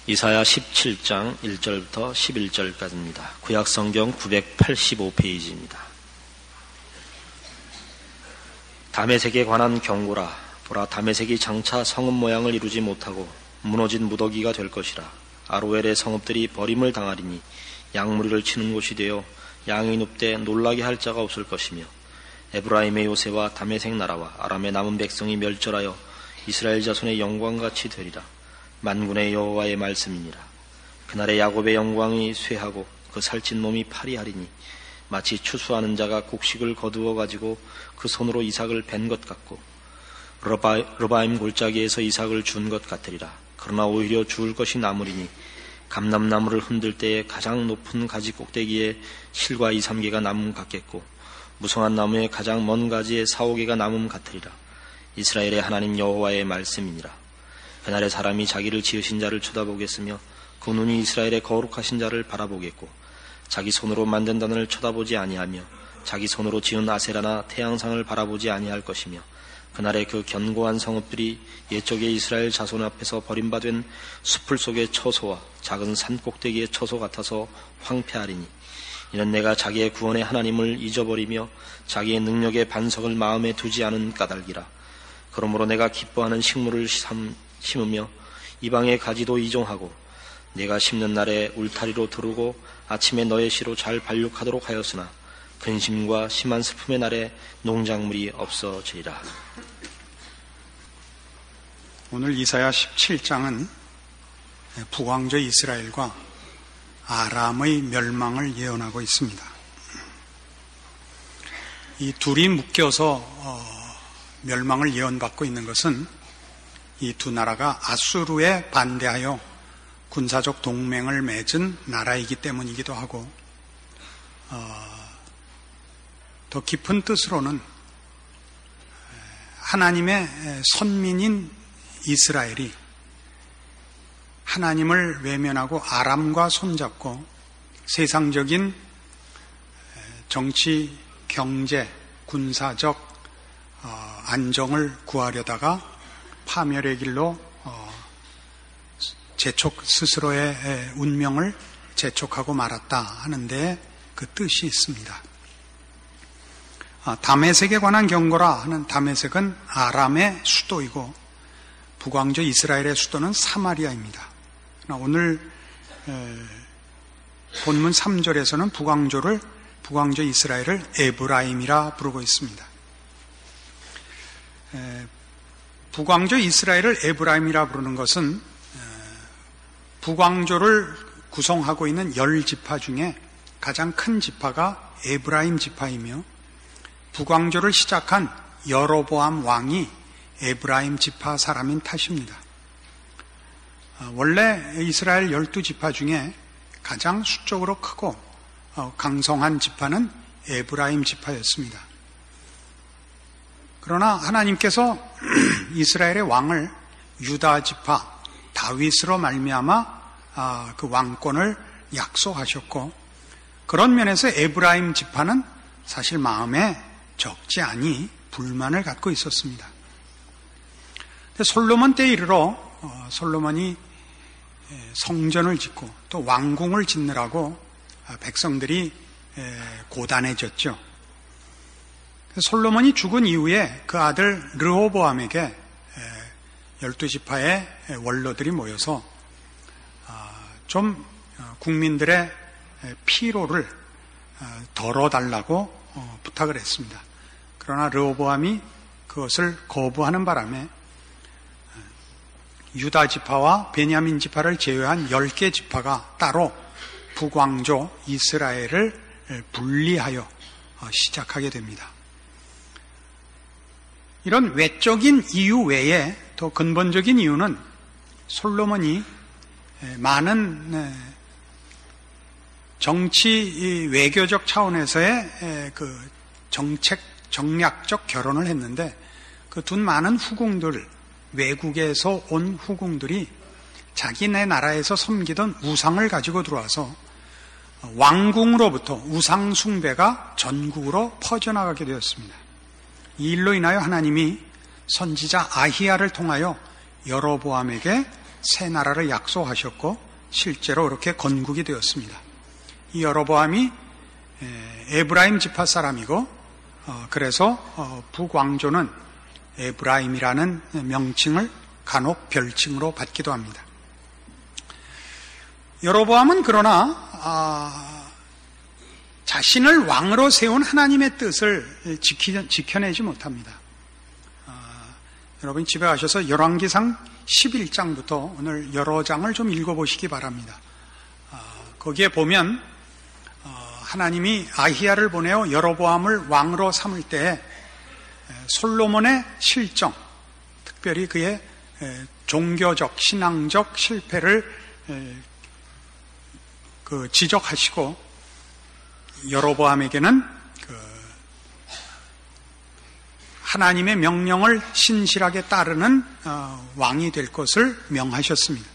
이사야 17장 1절부터 11절까지입니다. 구약성경 985페이지입니다. 다메섹에 관한 경고라. 보라, 다메섹이 장차 성읍 모양을 이루지 못하고 무너진 무더기가 될 것이라. 아로엘의 성읍들이 버림을 당하리니 양무리를 치는 곳이 되어 양이 눕되 놀라게 할 자가 없을 것이며, 에브라임의 요새와 다메섹 나라와 아람의 남은 백성이 멸절하여 이스라엘 자손의 영광같이 되리라. 만군의 여호와의 말씀이니라. 그날에 야곱의 영광이 쇠하고 그 살찐 몸이 파리하리니 마치 추수하는 자가 곡식을 거두어 가지고 그 손으로 이삭을 벤 것 같고 르바임 골짜기에서 이삭을 준 것 같으리라. 그러나 오히려 주울 것이 남으리니 감람나무를 흔들 때에 가장 높은 가지 꼭대기에 실과 2-3개가 남음 같겠고 무성한 나무의 가장 먼 가지에 4-5개가 남음 같으리라. 이스라엘의 하나님 여호와의 말씀이니라. 그날에 사람이 자기를 지으신 자를 쳐다보겠으며 그 눈이 이스라엘의 거룩하신 자를 바라보겠고, 자기 손으로 만든 단을 쳐다보지 아니하며 자기 손으로 지은 아세라나 태양상을 바라보지 아니할 것이며, 그날에 그 견고한 성읍들이 옛적의 이스라엘 자손 앞에서 버림받은 수풀 속의 처소와 작은 산 꼭대기의 처소 같아서 황폐하리니, 이는 내가 자기의 구원의 하나님을 잊어버리며 자기의 능력의 반석을 마음에 두지 않은 까닭이라. 그러므로 내가 기뻐하는 식물을 심으며 이방의 가지도 이종하고 내가 심는 날에 울타리로 두르고 아침에 너의 시로 잘 발육하도록 하였으나 근심과 심한 슬픔의 날에 농작물이 없어지리라. 오늘 이사야 17장은 북왕조 이스라엘과 아람의 멸망을 예언하고 있습니다. 이 둘이 묶여서 멸망을 예언받고 있는 것은 이 두 나라가 아수르에 반대하여 군사적 동맹을 맺은 나라이기 때문이기도 하고, 더 깊은 뜻으로는 하나님의 선민인 이스라엘이 하나님을 외면하고 아람과 손잡고 세상적인 정치, 경제, 군사적 안정을 구하려다가 파멸의 길로 스스로의 운명을 재촉하고 말았다 하는데 그 뜻이 있습니다. 다메섹에 관한 경고라 하는 다메섹은 아람의 수도이고 북왕조 이스라엘의 수도는 사마리아입니다. 오늘 본문 3절에서는 북왕조 이스라엘을 에브라임이라 부르고 있습니다. 북왕조 이스라엘을 에브라임이라 부르는 것은 북왕조를 구성하고 있는 10지파 중에 가장 큰 지파가 에브라임 지파이며, 북왕조를 시작한 여로보암 왕이 에브라임 지파 사람인 탓입니다. 원래 이스라엘 12지파 중에 가장 수적으로 크고 강성한 지파는 에브라임 지파였습니다. 그러나 하나님께서 이스라엘의 왕을 유다 지파 다윗으로 말미암아 그 왕권을 약속하셨고, 그런 면에서 에브라임 지파는 사실 마음에 적지 않이 불만을 갖고 있었습니다. 솔로몬 때에 이르러 솔로몬이 성전을 짓고 또 왕궁을 짓느라고 백성들이 고단해졌죠. 솔로몬이 죽은 이후에 그 아들 르호보암에게 12지파의 원로들이 모여서 좀 국민들의 피로를 덜어달라고 부탁을 했습니다. 그러나 르호보암이 그것을 거부하는 바람에 유다 지파와 베냐민 지파를 제외한 10개 지파가 따로 북왕조 이스라엘을 분리하여 시작하게 됩니다. 이런 외적인 이유 외에 더 근본적인 이유는 솔로몬이 많은 정치 외교적 차원에서의 그 정략적 결혼을 했는데, 그 둔 많은 후궁들, 외국에서 온 후궁들이 자기네 나라에서 섬기던 우상을 가지고 들어와서 왕궁으로부터 우상 숭배가 전국으로 퍼져나가게 되었습니다. 이 일로 인하여 하나님이 선지자 아히야를 통하여 여로보암에게 새 나라를 약속하셨고 실제로 그렇게 건국이 되었습니다. 이 여로보암이 에브라임 지파 사람이고 그래서 북왕조는 에브라임이라는 명칭을 간혹 별칭으로 받기도 합니다. 여로보암은 그러나 자신을 왕으로 세운 하나님의 뜻을 지켜내지 못합니다. 여러분 집에 가셔서 열왕기상 11장부터 오늘 여러 장을 좀 읽어보시기 바랍니다. 거기에 보면 하나님이 아히야를 보내어 여로보암을 왕으로 삼을 때 솔로몬의 실정, 특별히 그의 종교적, 신앙적 실패를 지적하시고 여로보암에게는 하나님의 명령을 신실하게 따르는 왕이 될 것을 명하셨습니다.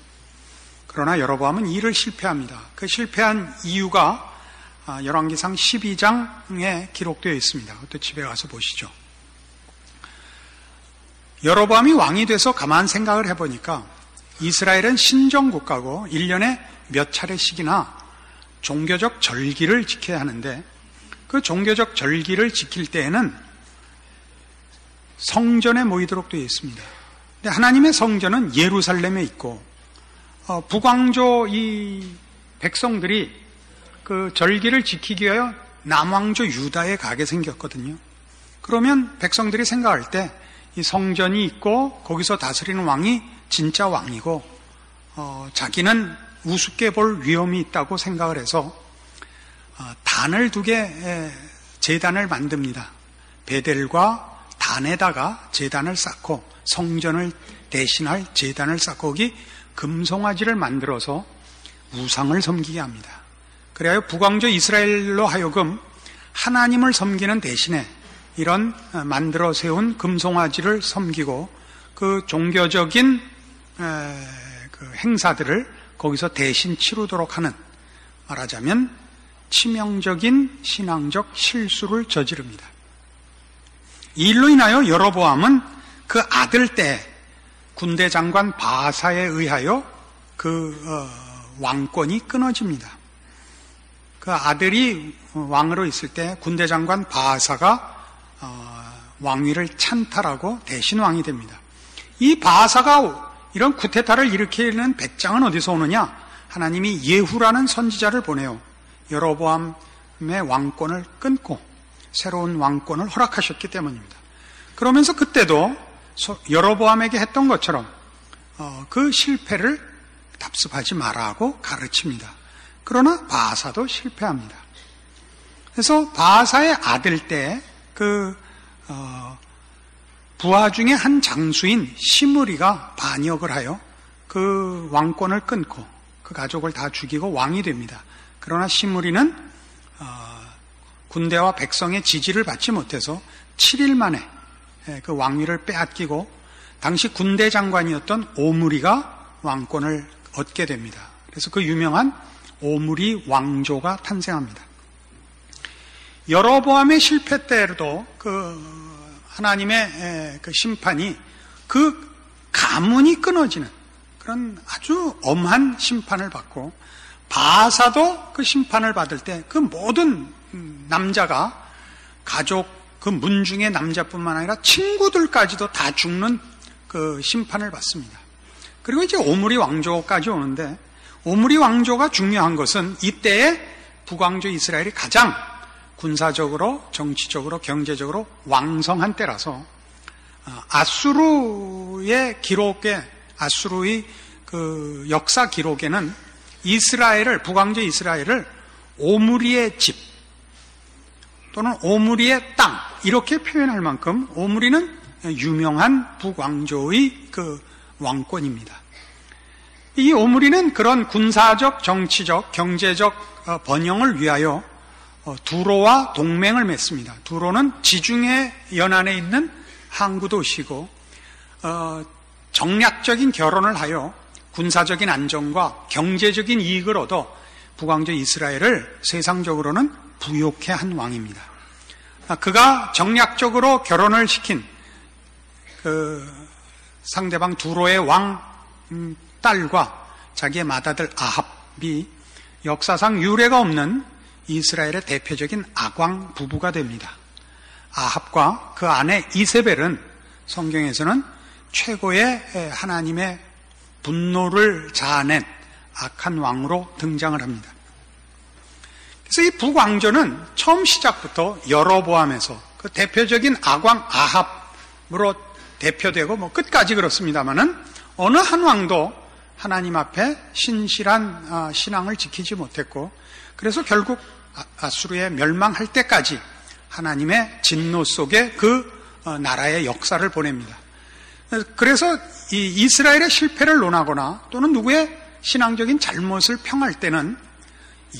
그러나 여로보암은 이를 실패합니다. 그 실패한 이유가 열왕기상 12장에 기록되어 있습니다. 그것도 집에 가서 보시죠. 여로보암이 왕이 돼서 가만 생각을 해보니까 이스라엘은 신정국가고 1년에 몇 차례씩이나 종교적 절기를 지켜야 하는데 그 종교적 절기를 지킬 때에는 성전에 모이도록 되어 있습니다. 근데 하나님의 성전은 예루살렘에 있고 북왕조 이 백성들이 그 절기를 지키기 위하여 남왕조 유다에 가게 생겼거든요. 그러면 백성들이 생각할 때 이 성전이 있고 거기서 다스리는 왕이 진짜 왕이고 자기는 우습게 볼 위험이 있다고 생각을 해서 단을 두 개 제단을 만듭니다. 베델과 단에다가 제단을 쌓고 성전을 대신할 제단을 쌓고 거기 금송아지를 만들어서 우상을 섬기게 합니다. 그래야 북왕조 이스라엘로 하여금 하나님을 섬기는 대신에 이런 만들어 세운 금송아지를 섬기고 그 종교적인 그 행사들을 거기서 대신 치르도록 하는, 말하자면 치명적인 신앙적 실수를 저지릅니다. 이 일로 인하여 여로보암은 그 아들 때 군대 장관 바사에 의하여 그 왕권이 끊어집니다. 그 아들이 왕으로 있을 때 군대 장관 바사가 왕위를 찬탈하고 대신 왕이 됩니다. 이 바사가 이런 쿠데타를 일으키는 배짱은 어디서 오느냐? 하나님이 예후라는 선지자를 보내요. 여로보암의 왕권을 끊고 새로운 왕권을 허락하셨기 때문입니다. 그러면서 그때도 여로보암에게 했던 것처럼 그 실패를 답습하지 말라고 가르칩니다. 그러나 바사도 실패합니다. 그래서 바사의 아들 때 부하 중에 한 장수인 시므리가 반역을 하여 그 왕권을 끊고 그 가족을 다 죽이고 왕이 됩니다. 그러나 시므리는 군대와 백성의 지지를 받지 못해서 7일 만에 그 왕위를 빼앗기고 당시 군대 장관이었던 오므리가 왕권을 얻게 됩니다. 그래서 그 유명한 오므리 왕조가 탄생합니다. 여로보암의 실패 때에도 하나님의 그 심판이 그 가문이 끊어지는 그런 아주 엄한 심판을 받고, 바사도 그 심판을 받을 때 그 모든 남자가 가족 그 문중의 남자뿐만 아니라 친구들까지도 다 죽는 그 심판을 받습니다. 그리고 이제 오므리 왕조까지 오는데, 오므리 왕조가 중요한 것은 이때에 북왕조 이스라엘이 가장 군사적으로, 정치적으로, 경제적으로 왕성한 때라서 아수르의 기록에, 아수르의 그 역사 기록에는 이스라엘을, 북왕조 이스라엘을 오므리의 집 또는 오므리의 땅 이렇게 표현할 만큼 오므리는 유명한 북왕조의 그 왕권입니다. 이 오므리는 그런 군사적, 정치적, 경제적 번영을 위하여 두로와 동맹을 맺습니다. 두로는 지중해 연안에 있는 항구 도시고 정략적인 결혼을 하여 군사적인 안정과 경제적인 이익을 얻어 북왕조 이스라엘을 세상적으로는 부욕해 한 왕입니다. 그가 정략적으로 결혼을 시킨 그 상대방 두로의 왕 딸과 자기의 맏아들 아합이 역사상 유례가 없는 이스라엘의 대표적인 악왕 부부가 됩니다. 아합과 그 아내 이세벨은 성경에서는 최고의 하나님의 분노를 자아낸 악한 왕으로 등장을 합니다. 그래서 이 북왕조는 처음 시작부터 여로보암에서 그 대표적인 악왕 아합으로 대표되고 끝까지 그렇습니다만은 어느 한 왕도 하나님 앞에 신실한 신앙을 지키지 못했고, 그래서 결국 아수르에 멸망할 때까지 하나님의 진노 속에 그 나라의 역사를 보냅니다. 그래서 이 이스라엘의 실패를 논하거나 또는 누구의 신앙적인 잘못을 평할 때는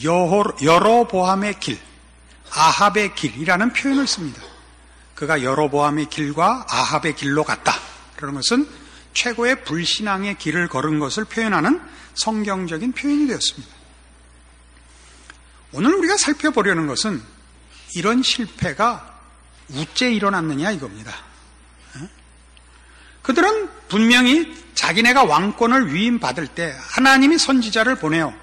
여로보암의 길, 아합의 길이라는 표현을 씁니다. 그가 여로보암의 길과 아합의 길로 갔다. 그런 것은 최고의 불신앙의 길을 걸은 것을 표현하는 성경적인 표현이 되었습니다. 오늘 우리가 살펴보려는 것은 이런 실패가 우째 일어났느냐 이겁니다. 그들은 분명히 자기네가 왕권을 위임받을 때 하나님이 선지자를 보내요.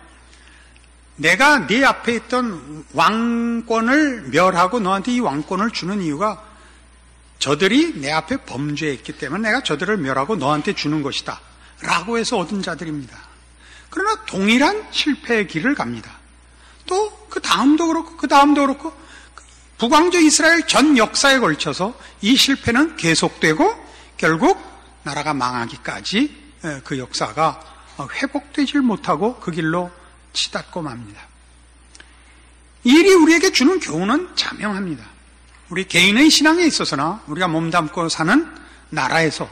내가 네 앞에 있던 왕권을 멸하고 너한테 이 왕권을 주는 이유가 저들이 내 앞에 범죄했기 때문에 내가 저들을 멸하고 너한테 주는 것이다 라고 해서 얻은 자들입니다. 그러나 동일한 실패의 길을 갑니다. 또 그 다음도 그렇고 그 다음도 그렇고 북왕조 이스라엘 전 역사에 걸쳐서 이 실패는 계속되고 결국 나라가 망하기까지 그 역사가 회복되질 못하고 그 길로 치닫고 맙니다. 이 일이 우리에게 주는 교훈은 자명합니다. 우리 개인의 신앙에 있어서나 우리가 몸담고 사는 나라에서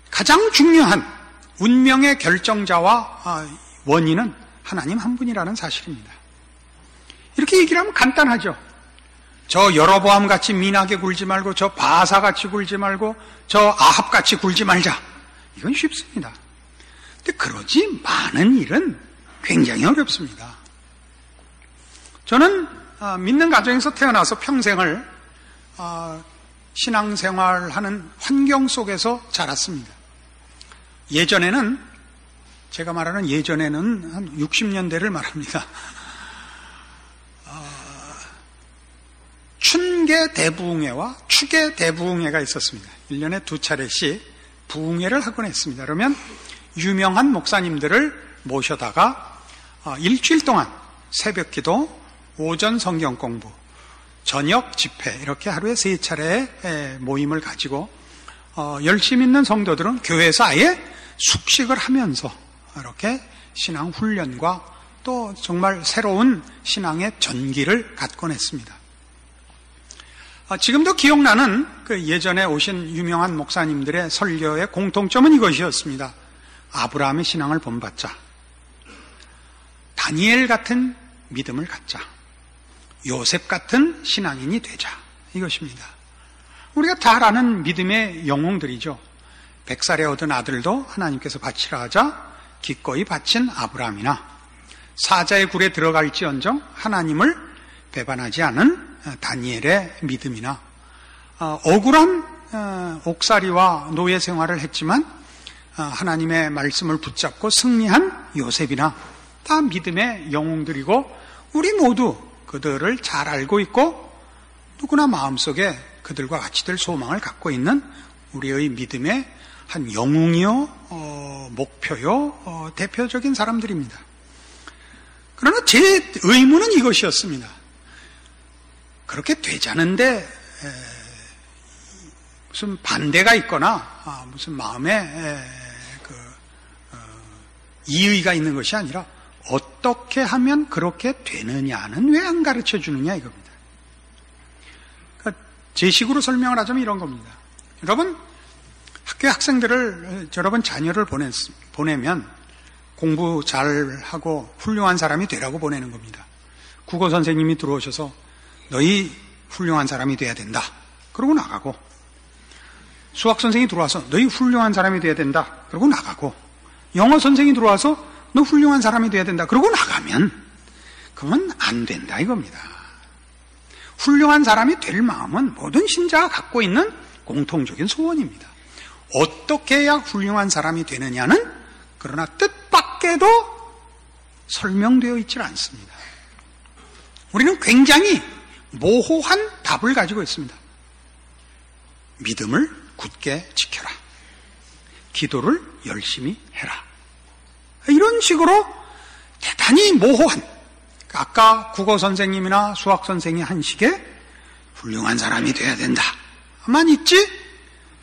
가장 중요한 운명의 결정자와 원인은 하나님 한 분이라는 사실입니다. 이렇게 얘기를 하면 간단하죠. 저 여로보암 같이 미나게 굴지 말고 저 바사 같이 굴지 말고 저 아합 같이 굴지 말자. 이건 쉽습니다. 근데 그러지 많은 일은 굉장히 어렵습니다. 저는 믿는 가정에서 태어나서 평생을 신앙생활하는 환경 속에서 자랐습니다. 예전에는 제가 말하는 예전에는 한 60년대를 말합니다. 춘계 대부흥회와 추계 대부흥회가 있었습니다. 1년에 2차례씩 부흥회를 하곤 했습니다. 그러면 유명한 목사님들을 모셔다가 일주일 동안 새벽 기도, 오전 성경 공부, 저녁 집회 이렇게 하루에 3차례의 모임을 가지고 열심히 있는 성도들은 교회에서 아예 숙식을 하면서 이렇게 신앙 훈련과 또 정말 새로운 신앙의 전기를 갖곤 했습니다. 지금도 기억나는 그 예전에 오신 유명한 목사님들의 설교의 공통점은 이것이었습니다. 아브라함의 신앙을 본받자. 다니엘 같은 믿음을 갖자. 요셉 같은 신앙인이 되자. 이것입니다. 우리가 잘 아는 믿음의 영웅들이죠. 100살에 얻은 아들도 하나님께서 바치라 하자 기꺼이 바친 아브라함이나 사자의 굴에 들어갈지언정 하나님을 배반하지 않은 다니엘의 믿음이나 억울한 옥살이와 노예 생활을 했지만 하나님의 말씀을 붙잡고 승리한 요셉이나 다 믿음의 영웅들이고 우리 모두 그들을 잘 알고 있고 누구나 마음속에 그들과 같이 될 소망을 갖고 있는 우리의 믿음의 한 영웅이요, 목표요, 대표적인 사람들입니다. 그러나 제 의문은 이것이었습니다. 그렇게 되자는데 무슨 반대가 있거나 무슨 마음에 이의가 있는 것이 아니라 어떻게 하면 그렇게 되느냐는 왜 안 가르쳐 주느냐 이겁니다. 그러니까 제 식으로 설명을 하자면 이런 겁니다. 여러분 학교 학생들을 여러분 자녀를 보내면 공부 잘하고 훌륭한 사람이 되라고 보내는 겁니다. 국어 선생님이 들어오셔서 너희 훌륭한 사람이 돼야 된다. 그러고 나가고 수학 선생이 들어와서 너희 훌륭한 사람이 돼야 된다. 그러고 나가고 영어 선생이 들어와서 너 훌륭한 사람이 돼야 된다. 그러고 나가면 그건 안 된다 이겁니다. 훌륭한 사람이 될 마음은 모든 신자가 갖고 있는 공통적인 소원입니다. 어떻게 해야 훌륭한 사람이 되느냐는 그러나 뜻밖에도 설명되어 있지 않습니다. 우리는 굉장히 모호한 답을 가지고 있습니다. 믿음을 굳게 지켜라. 기도를 열심히 해라. 이런 식으로 대단히 모호한, 아까 국어 선생님이나 수학 선생이 한 식의 훌륭한 사람이 돼야 된다만 있지,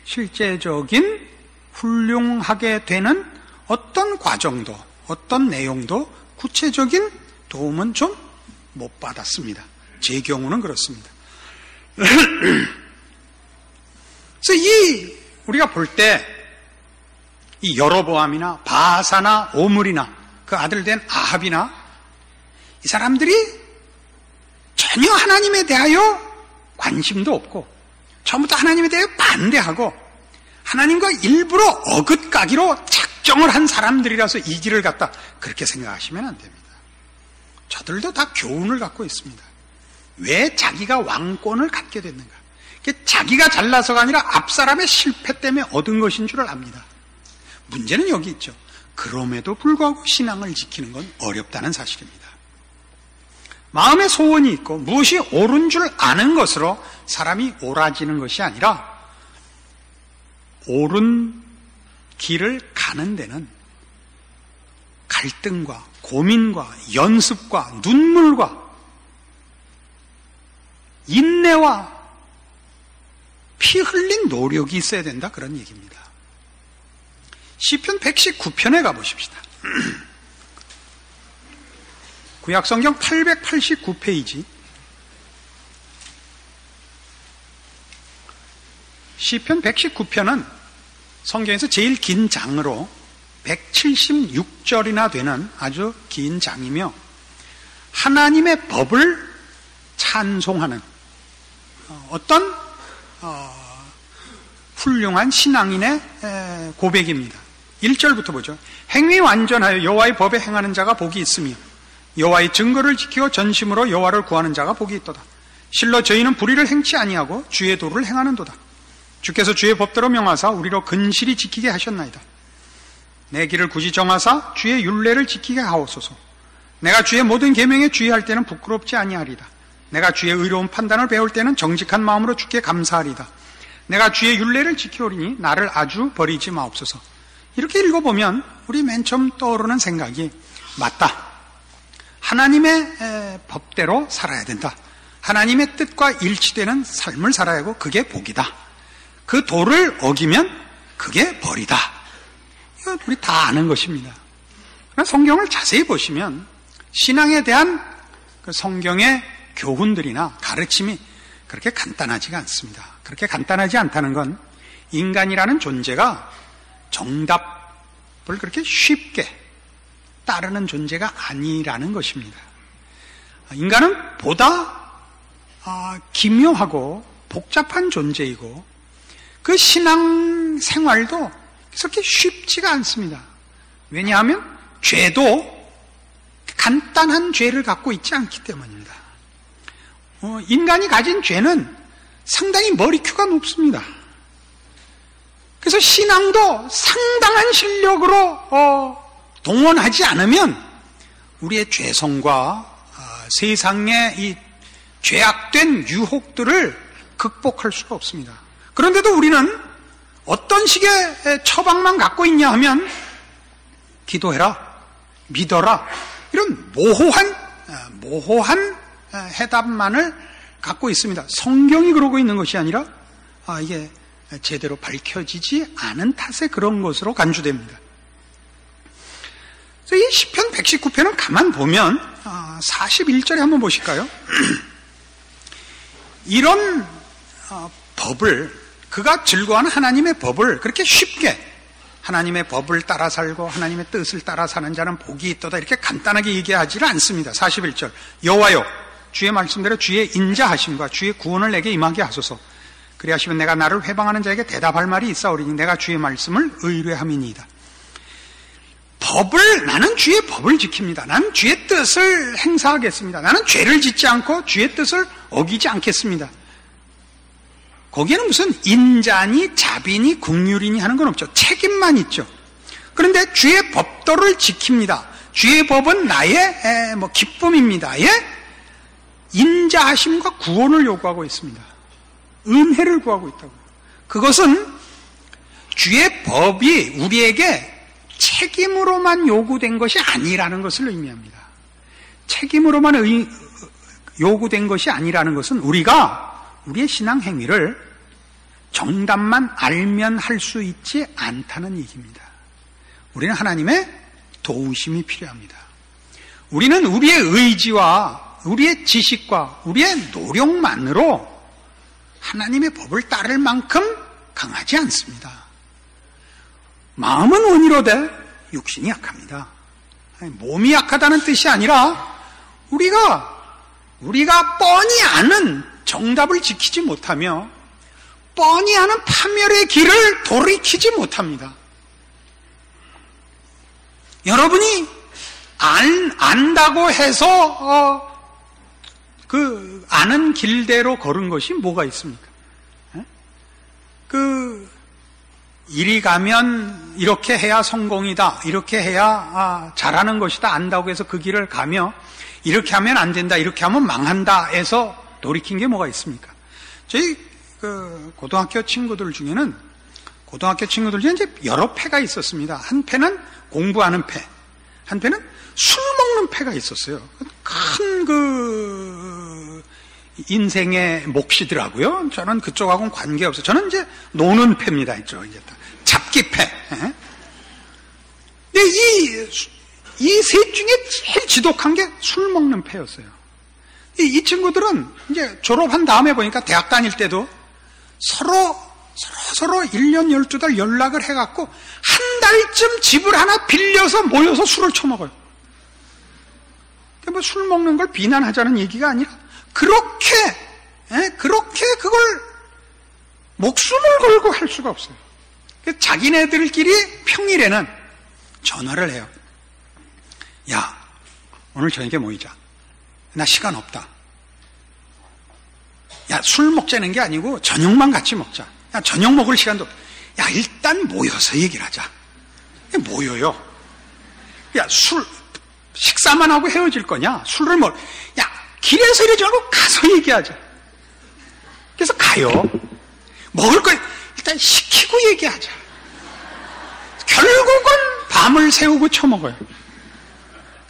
실제적인 훌륭하게 되는 어떤 과정도, 어떤 내용도 구체적인 도움은 좀 못 받았습니다. 제 경우는 그렇습니다. 그래서 우리가 볼 때 이 여로보암이나 바사나 오므리나 그 아들 된 아합이나 이 사람들이 전혀 하나님에 대하여 관심도 없고 처음부터 하나님에 대해 반대하고 하나님과 일부러 어긋가기로 작정을 한 사람들이라서 이 길을 갔다, 그렇게 생각하시면 안 됩니다. 저들도 다 교훈을 갖고 있습니다. 왜 자기가 왕권을 갖게 됐는가? 자기가 잘나서가 아니라 앞사람의 실패 때문에 얻은 것인 줄을 압니다. 문제는 여기 있죠. 그럼에도 불구하고 신앙을 지키는 건 어렵다는 사실입니다. 마음에 소원이 있고 무엇이 옳은 줄 아는 것으로 사람이 옳아지는 것이 아니라 옳은 길을 가는 데는 갈등과 고민과 연습과 눈물과 인내와 피 흘린 노력이 있어야 된다, 그런 얘기입니다. 시편 119편에 가보십시다. 구약성경 889페이지, 시편 119편은 성경에서 제일 긴 장으로 176절이나 되는 아주 긴 장이며 하나님의 법을 찬송하는 어떤 훌륭한 신앙인의 고백입니다. 1절부터 보죠. 행위 완전하여 여호와의 법에 행하는 자가 복이 있으며 여호와의 증거를 지키고 전심으로 여호와를 구하는 자가 복이 있도다. 실로 저희는 불의를 행치 아니하고 주의 도를 행하는도다. 주께서 주의 법대로 명하사 우리로 근실히 지키게 하셨나이다. 내 길을 굳이 정하사 주의 율례를 지키게 하옵소서. 내가 주의 모든 계명에 주의할 때는 부끄럽지 아니하리다. 내가 주의 의로운 판단을 배울 때는 정직한 마음으로 주께 감사하리다. 내가 주의 율례를 지키오리니 나를 아주 버리지 마옵소서. 이렇게 읽어보면 우리 맨 처음 떠오르는 생각이, 맞다, 하나님의 법대로 살아야 된다. 하나님의 뜻과 일치되는 삶을 살아야 하고 그게 복이다. 그 도를 어기면 그게 벌이다. 이거 우리 다 아는 것입니다. 성경을 자세히 보시면 신앙에 대한 그 성경의 교훈들이나 가르침이 그렇게 간단하지가 않습니다. 그렇게 간단하지 않다는 건 인간이라는 존재가 정답을 그렇게 쉽게 따르는 존재가 아니라는 것입니다. 인간은 보다 기묘하고 복잡한 존재이고 그 신앙 생활도 그렇게 쉽지가 않습니다. 왜냐하면 죄도 간단한 죄를 갖고 있지 않기 때문입니다. 인간이 가진 죄는 상당히 머리큐가 높습니다. 그래서 신앙도 상당한 실력으로 동원하지 않으면 우리의 죄성과 세상의 이 죄악된 유혹들을 극복할 수가 없습니다. 그런데도 우리는 어떤 식의 처방만 갖고 있냐 하면 기도해라, 믿어라, 이런 모호한 해답만을 갖고 있습니다. 성경이 그러고 있는 것이 아니라 이게 제대로 밝혀지지 않은 탓에 그런 것으로 간주됩니다. 그래서 이 시편 119편은 가만 보면 41절에 한번 보실까요? 이런 법을, 그가 즐거워하는 하나님의 법을 그렇게 쉽게 하나님의 법을 따라 살고 하나님의 뜻을 따라 사는 자는 복이 있도다, 이렇게 간단하게 얘기하지는 않습니다. 41절, 여호와여 주의 말씀대로 주의 인자하심과 주의 구원을 내게 임하게 하소서. 그리하시면 내가 나를 회방하는 자에게 대답할 말이 있사오리니 내가 주의 말씀을 의뢰함이니이다. 나는 주의 법을 지킵니다. 나는 주의 뜻을 행사하겠습니다. 나는 죄를 짓지 않고 주의 뜻을 어기지 않겠습니다. 거기에는 무슨 인자니 자비니 긍휼이니 하는 건 없죠. 책임만 있죠. 그런데 주의 법도를 지킵니다. 주의 법은 나의 기쁨입니다. 인자하심과 구원을 요구하고 있습니다. 은혜를 구하고 있다고요. 그것은 주의 법이 우리에게 책임으로만 요구된 것이 아니라는 것을 의미합니다. 책임으로만 요구된 것이 아니라는 것은 우리의 신앙 행위를 정답만 알면 할 수 있지 않다는 얘기입니다. 우리는 하나님의 도우심이 필요합니다. 우리는 우리의 의지와 우리의 지식과 우리의 노력만으로 하나님의 법을 따를 만큼 강하지 않습니다. 마음은 원이로되 육신이 약합니다. 몸이 약하다는 뜻이 아니라 우리가 뻔히 아는 정답을 지키지 못하며 뻔히 아는 파멸의 길을 돌이키지 못합니다. 여러분이 안다고 해서 그 아는 길대로 걸은 것이 뭐가 있습니까? 이리 가면 이렇게 해야 성공이다, 이렇게 해야 잘하는 것이다 안다고 해서 그 길을 가며 이렇게 하면 안 된다, 이렇게 하면 망한다 해서 돌이킨 게 뭐가 있습니까? 저희 고등학교 친구들 중에는 이제 여러 패가 있었습니다. 한 패는 공부하는 패, 한 패는 술 먹는 패가 있었어요. 큰 인생의 몫이더라고요. 저는 그쪽하고는 관계없어요. 저는 이제 노는 패입니다. 이제 잡기 패. 근데 이 셋 중에 제일 지독한 게 술 먹는 패였어요. 이 친구들은 이제 졸업한 다음에 보니까 대학 다닐 때도 서로 1년 12달 연락을 해갖고 한 달쯤 집을 하나 빌려서 모여서 술을 처먹어요. 뭐 술 먹는 걸 비난하자는 얘기가 아니라 그렇게 그걸 목숨을 걸고 할 수가 없어요. 자기네들끼리 평일에는 전화를 해요. 야, 오늘 저녁에 모이자. 나 시간 없다. 야, 술 먹자는 게 아니고 저녁만 같이 먹자. 야, 저녁 먹을 시간도 없다. 야, 일단 모여서 얘기를 하자. 모여요. 야, 식사만 하고 헤어질 거냐? 술을 야, 길에서 이러지 말고 가서 얘기하자. 그래서 가요. 먹을 거 일단 시키고 얘기하자. 결국은 밤을 새우고 처먹어요.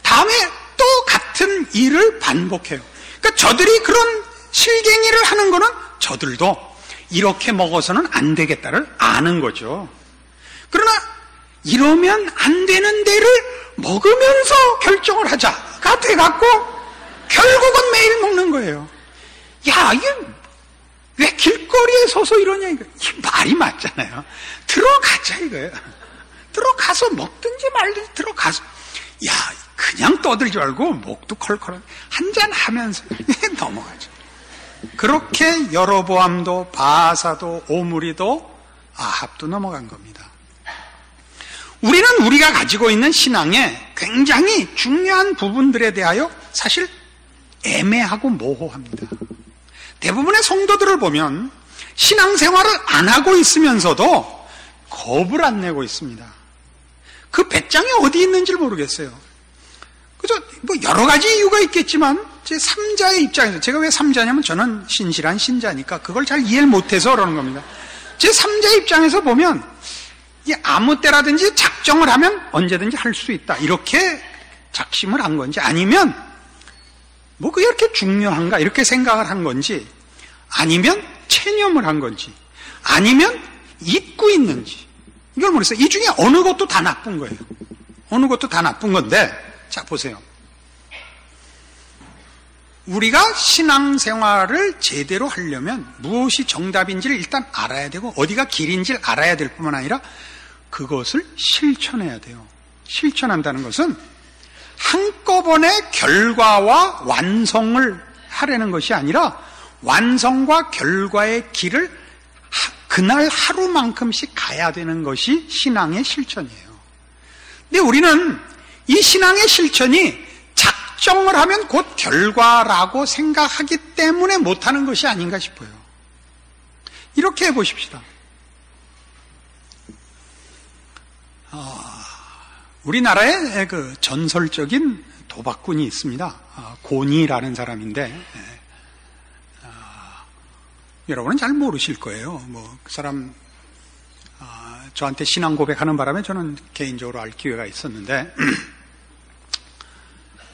다음에 또 같은 일을 반복해요. 그러니까 저들이 그런 실갱이를 하는 거는 저들도 이렇게 먹어서는 안 되겠다를 아는 거죠. 그러나 이러면 안 되는 데를 먹으면서 결정을 하자가 돼갖고 결국은 매일 먹는 거예요. 야, 이게 왜 길거리에 서서 이러냐, 이거. 이 말이 맞잖아요. 들어가자, 이거예요. 들어가서 먹든지 말든지 들어가서. 야, 그냥 떠들지 말고 목도 컬컬한 한잔 하면서 넘어가죠. 그렇게 여로보암도 바사도 오므리도 아합도 넘어간 겁니다. 우리는 우리가 가지고 있는 신앙에 굉장히 중요한 부분들에 대하여 사실 애매하고 모호합니다. 대부분의 성도들을 보면 신앙생활을 안 하고 있으면서도 겁을 안 내고 있습니다. 그 배짱이 어디 있는지 모르겠어요. 그죠? 뭐 여러 가지 이유가 있겠지만 제 3자의 입장에서, 제가 왜 3자냐면 저는 신실한 신자니까 그걸 잘 이해를 못해서 그러는 겁니다. 제 3자의 입장에서 보면 이게 아무 때라든지 작정을 하면 언제든지 할 수 있다, 이렇게 작심을 한 건지, 아니면 뭐 그게 이렇게 중요한가 이렇게 생각을 한 건지, 아니면 체념을 한 건지, 아니면 잊고 있는지, 이걸 모르겠어요. 이 중에 어느 것도 다 나쁜 거예요. 어느 것도 다 나쁜 건데, 자 보세요. 우리가 신앙생활을 제대로 하려면 무엇이 정답인지를 일단 알아야 되고 어디가 길인지를 알아야 될 뿐만 아니라 그것을 실천해야 돼요. 실천한다는 것은 한꺼번에 결과와 완성을 하려는 것이 아니라 완성과 결과의 길을 그날 하루만큼씩 가야 되는 것이 신앙의 실천이에요. 근데 우리는 이 신앙의 실천이 작정을 하면 곧 결과라고 생각하기 때문에 못하는 것이 아닌가 싶어요. 이렇게 해보십시다. 우리나라에 그 전설적인 도박꾼이 있습니다. 고니라는 사람인데, 여러분은 잘 모르실 거예요. 그 사람, 저한테 신앙 고백하는 바람에 저는 개인적으로 알 기회가 있었는데,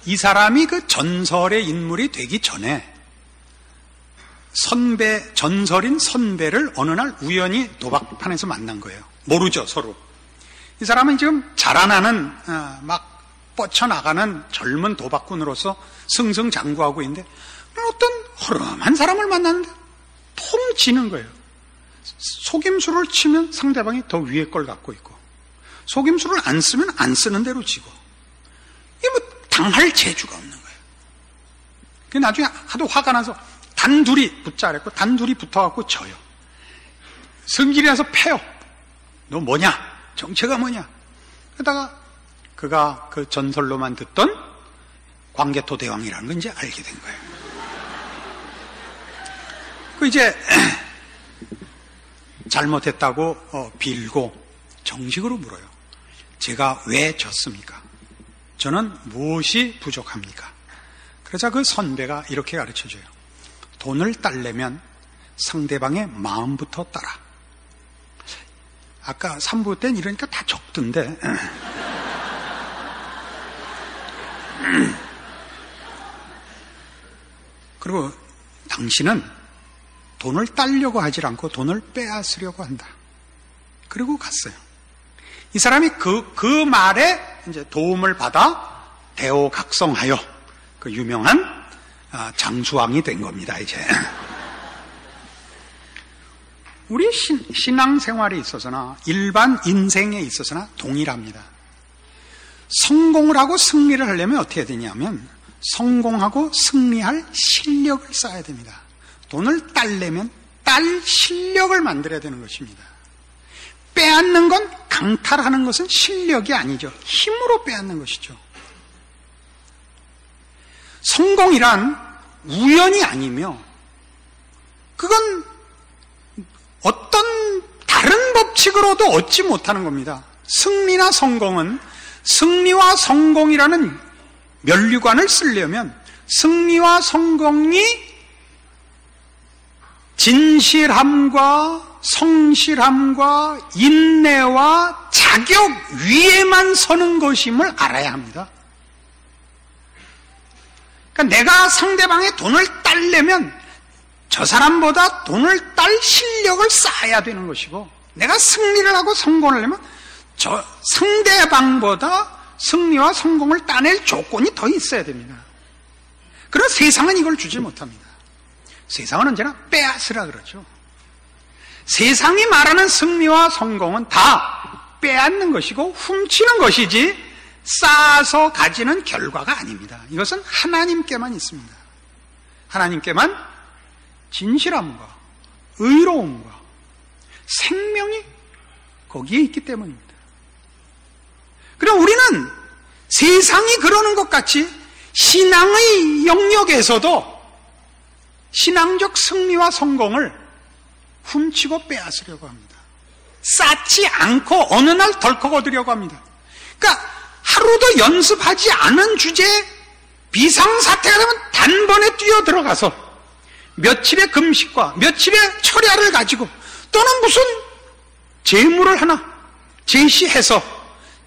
이 사람이 그 전설의 인물이 되기 전에 전설인 선배를 어느 날 우연히 도박판에서 만난 거예요. 모르죠, 서로. 이 사람은 지금 자라나는, 막 뻗쳐나가는 젊은 도박꾼으로서 승승장구하고 있는데, 어떤 허름한 사람을 만났는데, 통 지는 거예요. 속임수를 치면 상대방이 더 위에 걸 갖고 있고, 속임수를 안 쓰면 안 쓰는 대로 지고, 이게 당할 재주가 없는 거예요. 그 나중에 하도 화가 나서 단둘이 붙자랬고, 단둘이 붙어갖고 져요. 성질이 나서 패요. 너 뭐냐? 정체가 뭐냐? 그러다가 그가 그 전설로만 듣던 광개토 대왕이라는 걸 이제 알게 된 거예요. 그 이제 잘못했다고 빌고 정식으로 물어요. 제가 왜 졌습니까? 저는 무엇이 부족합니까? 그러자 그 선배가 이렇게 가르쳐줘요. 돈을 딸려면 상대방의 마음부터 따라. 아까 3부 때는 이러니까 다 적던데. 그리고 당신은 돈을 따려고 하지 않고 돈을 빼앗으려고 한다. 그리고 갔어요. 이 사람이 그 말에 이제 도움을 받아 대오각성하여 그 유명한 장수왕이 된 겁니다, 이제. 우리 신앙생활에 있어서나 일반 인생에 있어서나 동일합니다. 성공을 하고 승리를 하려면 어떻게 해야 되냐면 성공하고 승리할 실력을 쌓아야 됩니다. 돈을 딸려면 딸 실력을 만들어야 되는 것입니다. 빼앗는 건, 강탈하는 것은 실력이 아니죠. 힘으로 빼앗는 것이죠. 성공이란 우연이 아니며 그건 어떤 다른 법칙으로도 얻지 못하는 겁니다. 승리나 성공은 승리와 성공이라는 면류관을 쓰려면 승리와 성공이 진실함과 성실함과 인내와 자격 위에만 서는 것임을 알아야 합니다. 그러니까 내가 상대방의 돈을 딸려면 저 사람보다 돈을 딸 실력을 쌓아야 되는 것이고, 내가 승리를 하고 성공을 하려면 저 상대방보다 승리와 성공을 따낼 조건이 더 있어야 됩니다. 그러나 세상은 이걸 주지 못합니다. 세상은 언제나 빼앗으라 그러죠. 세상이 말하는 승리와 성공은 다 빼앗는 것이고 훔치는 것이지 쌓아서 가지는 결과가 아닙니다. 이것은 하나님께만 있습니다. 하나님께만 진실함과 의로움과 생명이 거기에 있기 때문입니다. 그럼 우리는 세상이 그러는 것 같이 신앙의 영역에서도 신앙적 승리와 성공을 훔치고 빼앗으려고 합니다. 쌓지 않고 어느 날 덜컥 얻으려고 합니다. 그러니까 하루도 연습하지 않은 주제에 비상사태가 되면 단번에 뛰어들어가서 며칠의 금식과 며칠의 철야를 가지고 또는 무슨 재물을 하나 제시해서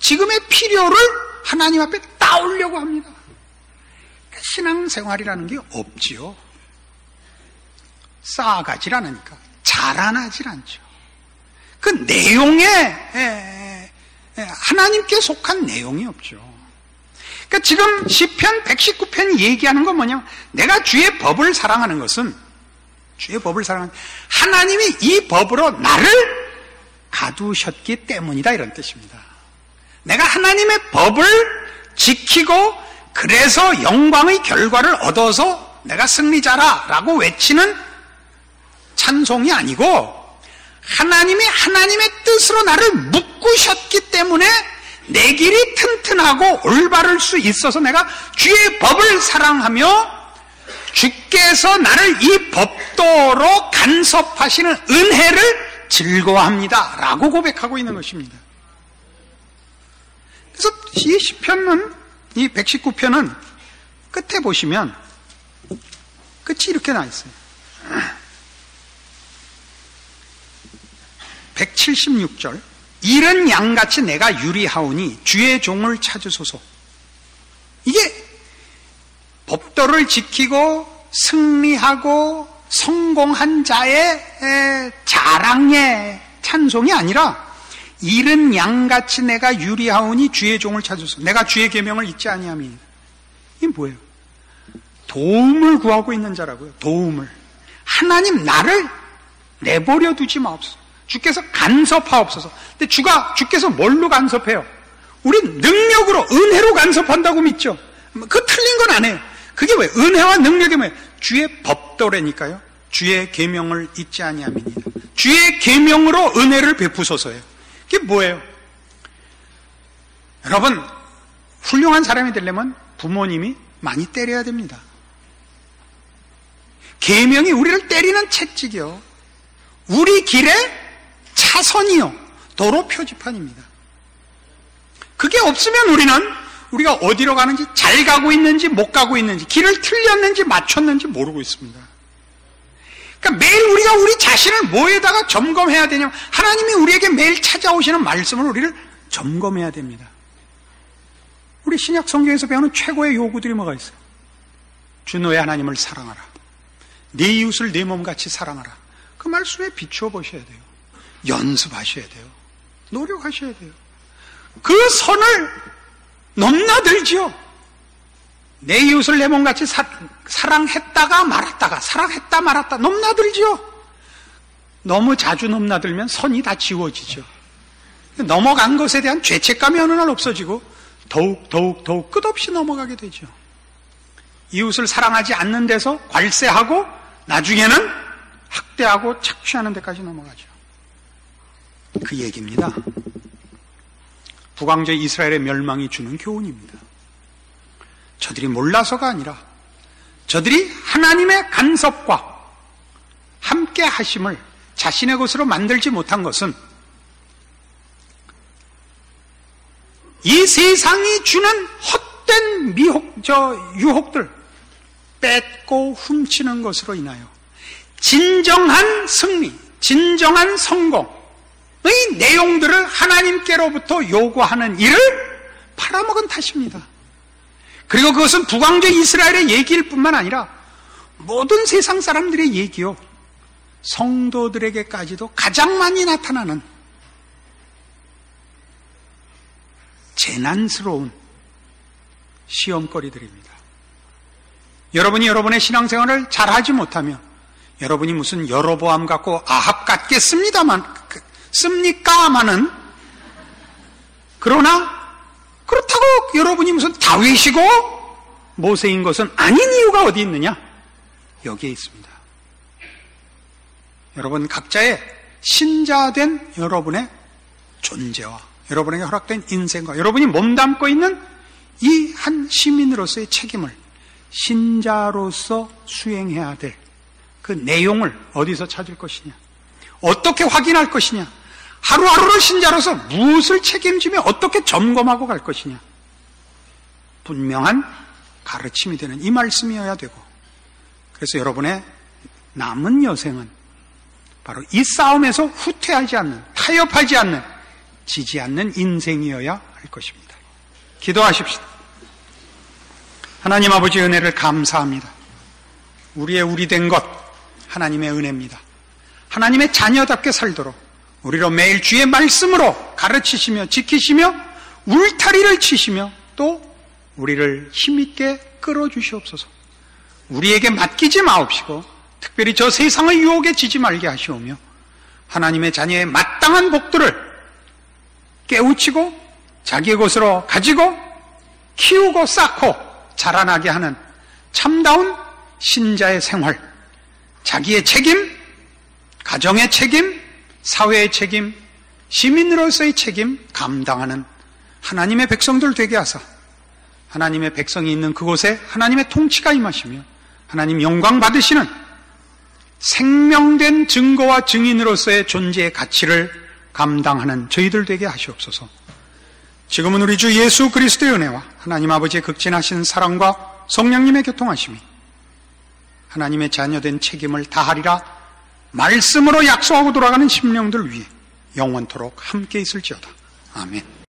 지금의 필요를 하나님 앞에 따오려고 합니다. 그러니까 신앙생활이라는 게 없지요. 쌓아가질 않으니까 자라나질 않죠. 그 내용에 하나님께 속한 내용이 없죠. 그러니까 지금 시편 119편이 얘기하는 건 뭐냐면 내가 주의 법을 사랑하는 것은 하나님이 이 법으로 나를 가두셨기 때문이다, 이런 뜻입니다. 내가 하나님의 법을 지키고 그래서 영광의 결과를 얻어서 내가 승리자라 라고 외치는 찬송이 아니고 하나님이 하나님의 뜻으로 나를 묶으셨기 때문에 내 길이 튼튼하고 올바를 수 있어서 내가 주의 법을 사랑하며 주께서 나를 이 법도로 간섭하시는 은혜를 즐거워합니다 라고 고백하고 있는 것입니다. 그래서 이 시편은, 이 119편은 끝에 보시면 끝이 이렇게 나 있어요. 176절, 이른 양같이 내가 유리하오니 주의 종을 찾으소서. 이게 법도를 지키고 승리하고 성공한 자의 자랑의 찬송이 아니라, 이른 양같이 내가 유리하오니 주의 종을 찾으소서. 내가 주의 계명을 잊지 아니함이니라. 이게 뭐예요? 도움을 구하고 있는 자라고요. 도움을. 하나님, 나를 내버려 두지 마옵소서. 주께서 간섭하옵소서. 근데 주께서 뭘로 간섭해요? 우린 능력으로, 은혜로 간섭한다고 믿죠. 그거 틀린 건 안 해요. 그게 왜? 은혜와 능력이 뭐예요? 주의 법도라니까요. 주의 계명을 잊지 아니함이니라. 주의 계명으로 은혜를 베푸소서예요. 그게 뭐예요? 여러분, 훌륭한 사람이 되려면 부모님이 많이 때려야 됩니다. 계명이 우리를 때리는 채찍이요, 우리 길에 차선이요, 도로 표지판입니다. 그게 없으면 우리가 어디로 가는지, 잘 가고 있는지 못 가고 있는지, 길을 틀렸는지 맞췄는지 모르고 있습니다. 그러니까 매일 우리가 우리 자신을 뭐에다가 점검해야 되냐면, 하나님이 우리에게 매일 찾아오시는 말씀을 우리를 점검해야 됩니다. 우리 신약 성경에서 배우는 최고의 요구들이 뭐가 있어요? 주 너의 하나님을 사랑하라, 네 이웃을 네 몸같이 사랑하라. 그 말씀에 비추어 보셔야 돼요. 연습하셔야 돼요. 노력하셔야 돼요. 그 선을 넘나들지요. 내 이웃을 내 몸같이 사랑했다가 말았다가, 사랑했다 말았다, 넘나들지요. 너무 자주 넘나들면 선이 다 지워지죠. 넘어간 것에 대한 죄책감이 어느 날 없어지고 더욱 끝없이 넘어가게 되죠. 이웃을 사랑하지 않는 데서 괄세하고 나중에는 학대하고 착취하는 데까지 넘어가죠. 그 얘기입니다. 북왕조 이스라엘의 멸망이 주는 교훈입니다. 저들이 몰라서가 아니라, 저들이 하나님의 간섭과 함께 하심을 자신의 것으로 만들지 못한 것은, 이 세상이 주는 헛된 유혹들 뺏고 훔치는 것으로 인하여 진정한 승리, 진정한 성공의 내용들을 하나님께로부터 요구하는 일을 팔아먹은 탓입니다. 그리고 그것은 북왕조 이스라엘의 얘기일 뿐만 아니라 모든 세상 사람들의 얘기요, 성도들에게까지도 가장 많이 나타나는 재난스러운 시험거리들입니다. 여러분이 여러분의 신앙생활을 잘하지 못하면, 여러분이 무슨 여로보암 같고 아합 같겠습니까마는, 그러나 그렇다고 여러분이 무슨 다윗이고 모세인 것은 아닌 이유가 어디 있느냐? 여기에 있습니다. 여러분 각자의 신자된 여러분의 존재와 여러분에게 허락된 인생과 여러분이 몸담고 있는 이 한 시민으로서의 책임을 신자로서 수행해야 될 그 내용을 어디서 찾을 것이냐? 어떻게 확인할 것이냐? 하루하루를 신자로서 무엇을 책임지며 어떻게 점검하고 갈 것이냐? 분명한 가르침이 되는 이 말씀이어야 되고, 그래서 여러분의 남은 여생은 바로 이 싸움에서 후퇴하지 않는, 타협하지 않는, 지지 않는 인생이어야 할 것입니다. 기도하십시다. 하나님 아버지, 은혜를 감사합니다. 우리의 우리 된 것 하나님의 은혜입니다. 하나님의 자녀답게 살도록 우리로 매일 주의 말씀으로 가르치시며 지키시며 울타리를 치시며 또 우리를 힘있게 끌어주시옵소서. 우리에게 맡기지 마옵시고 특별히 저 세상의 유혹에 지지 말게 하시오며 하나님의 자녀의 마땅한 복들을 깨우치고 자기의 것으로 가지고 키우고 쌓고 자라나게 하는 참다운 신자의 생활, 자기의 책임, 가정의 책임, 사회의 책임, 시민으로서의 책임 감당하는 하나님의 백성들 되게 하사 하나님의 백성이 있는 그곳에 하나님의 통치가 임하시며 하나님 영광 받으시는 생명된 증거와 증인으로서의 존재의 가치를 감당하는 저희들 되게 하시옵소서. 지금은 우리 주 예수 그리스도의 은혜와 하나님 아버지의 극진하신 사랑과 성령님의 교통하심이 하나님의 자녀된 책임을 다하리라 말씀으로 약속하고 돌아가는 심령들 위해 영원토록 함께 있을지어다. 아멘.